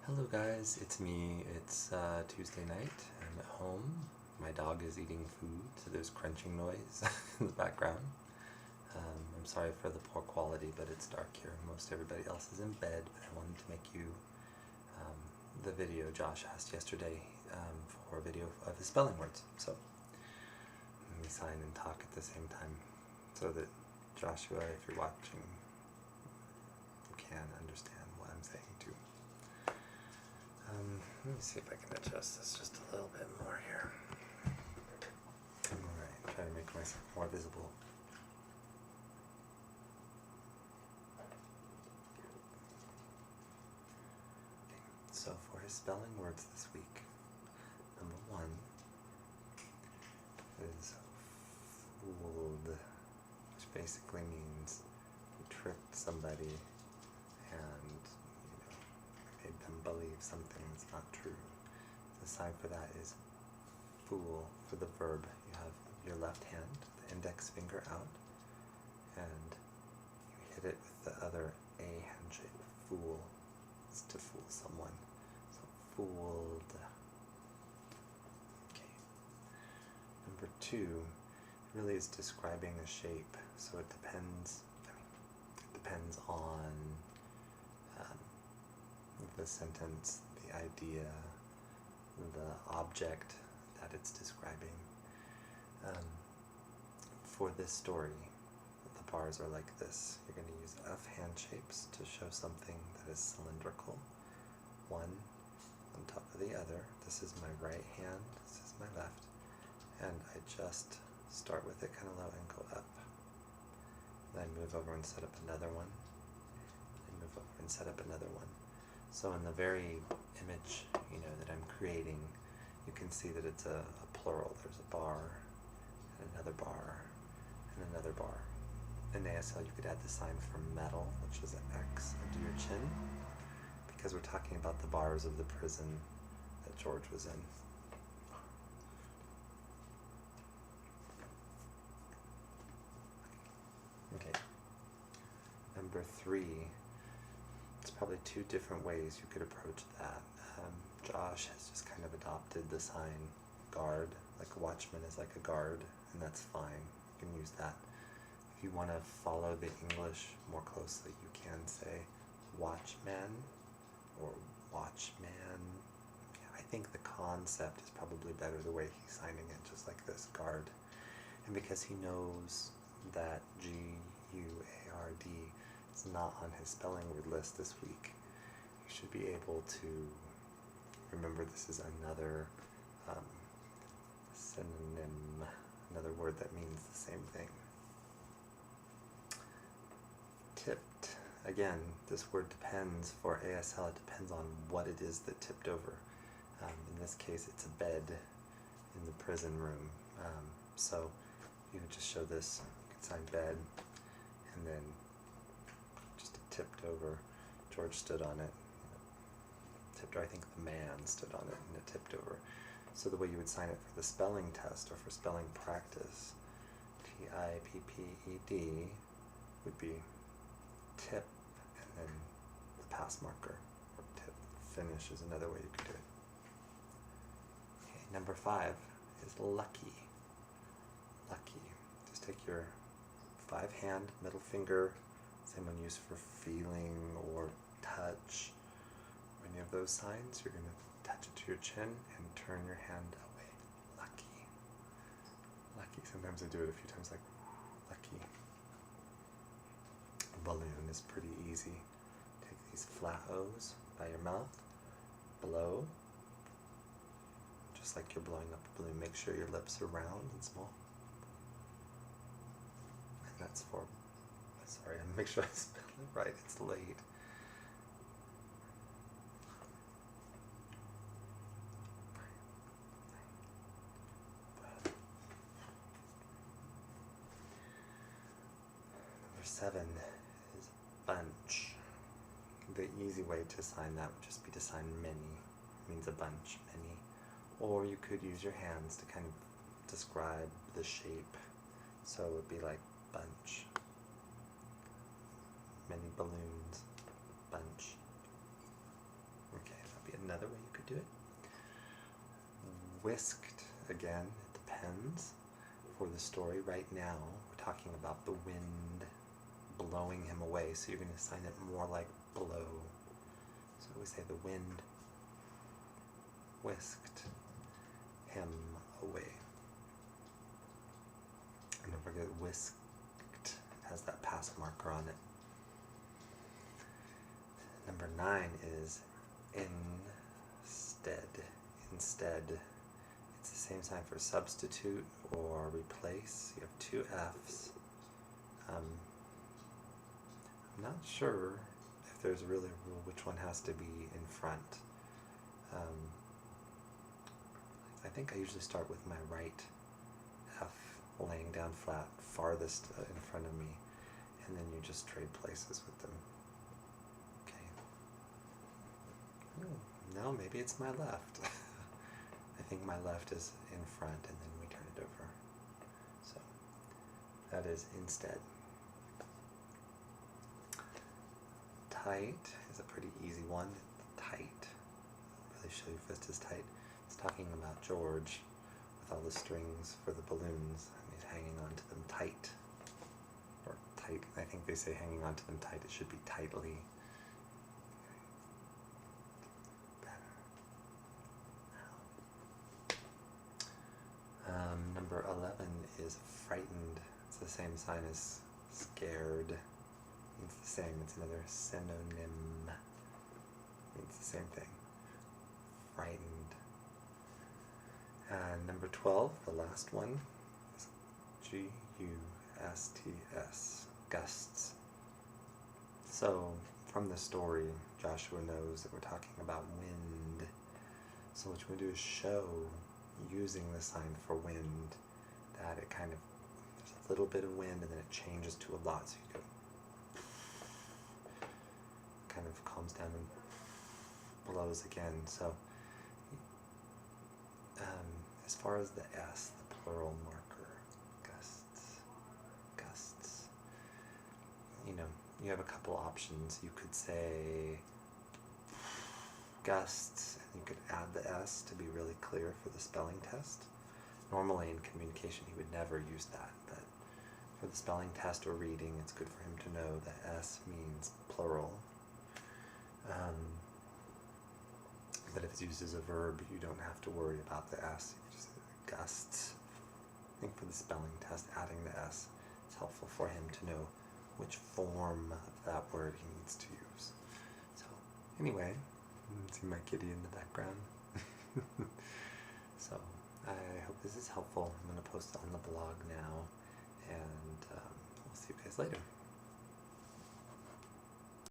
Hello guys, it's me. It's Tuesday night. I'm at home. My dog is eating food, so there's crunching noise in the background. I'm sorry for the poor quality, but it's dark here. Most everybody else is in bed, but I wanted to make you the video Josh asked yesterday for a video of his spelling words. So let me sign and talk at the same time so that Joshua, if you're watching, you can understand what I'm saying too. Let me see if I can adjust this just a little bit more here. Alright, try to make myself more visible. Okay, so for his spelling words this week, number 1 is fooled, which basically means you tricked somebody and made them believe something that's not true. The sign for that is fool for the verb. You have your left hand, the index finger out, and you hit it with the other A hand shape. Fool is to fool someone. So fooled. Okay. Number 2 really is describing a shape. So it depends. It depends on the sentence, the idea, the object that it's describing. For this story, the bars are like this. You're going to use F hand shapes to show something that is cylindrical. One on top of the other. This is my right hand, this is my left. And I just start with it kind of low and go up. Then I move over and set up another one. And move over and set up another one. So in the very image, that I'm creating, you can see that it's a plural. There's a bar, and another bar, and another bar. In ASL, you could add the sign for metal, which is an X, under your chin, because we're talking about the bars of the prison that George was in. Okay. Number 3. It's probably 2 different ways you could approach that. Josh has just kind of adopted the sign guard, like a watchman is like a guard, and that's fine. You can use that. If you want to follow the English more closely, you can say watchman or watchman. I think the concept is probably better the way he's signing it, just like this, guard. And because he knows that G-U-A-R-D is not on his spelling word list this week, you should be able to remember this is another synonym, another word that means the same thing. Tipped. Again, this word depends. For ASL, it depends on what it is that tipped over. In this case, it's a bed in the prison room. So you would just show this, you could sign bed, and then just tipped over. George stood on it. Tipped, or I think the man stood on it, and it tipped over. So the way you would sign it for the spelling test or for spelling practice, T-I-P-P-E-D, would be tip and then the pass marker, or tip. Finish is another way you could do it. Okay, number 5 is lucky. Lucky. Just take your 5 hand, middle finger, same one used for feeling or touch, or any of those signs. You're going to touch it to your chin and turn your hand away. Lucky. Lucky. Sometimes I do it a few times like lucky. A balloon is pretty easy. Take these flat O's by your mouth, blow, just like you're blowing up a balloon. Make sure your lips are round and small. And that's for, sorry, make sure I spell it right, it's late. Number 7 is bunch. The easy way to sign that would just be to sign many. It means a bunch, many. Or you could use your hands to kind of describe the shape. So it would be like bunch. Many balloons, bunch. Okay, that'd do it. Whisked, again, it depends. For the story right now, we're talking about the wind blowing him away, so you're going to assign it more like blow. So we say the wind whisked him away. And don't forget whisked has that past marker on it. Number 9 is instead. Instead. It's the same sign for substitute or replace. You have 2 F's. I'm not sure if there's really a rule which one has to be in front. I think I usually start with my right F laying down flat, farthest in front of me, and then you just trade places with them. Okay. No, maybe it's my left. I think my left is in front, and then we turn it over. So that is instead. Tight is a pretty easy one. Tight. Really show your fist is tight. It's talking about George with all the strings for the balloons, and he's hanging on to them tight. Or tight. I think they say hanging on to them tight. It should be tightly. Number 11 is frightened. It's the same sign as scared. It's the same. It's another synonym. It's the same thing. Frightened. And number 12, the last one, is G-U-S-T-S. Gusts. So, from the story, Joshua knows that we're talking about wind. So what you want to do is show, using the sign for wind, that it kind of, there's a little bit of wind and then it changes to a lot. So you go, kind of calms down and blows again. So as far as the S, the plural marker, gusts, you have a couple options. You could say gusts, and you could add the S to be really clear for the spelling test. Normally in communication he would never use that, but for the spelling test or reading, it's good for him to know that S means plural. But if it's used as a verb, you don't have to worry about the S. You just gusts. I think for the spelling test, adding the S is helpful for him to know which form of that word he needs to use. So anyway, see my kitty in the background. So I hope this is helpful. I'm going to post it on the blog now, and we'll see you guys later.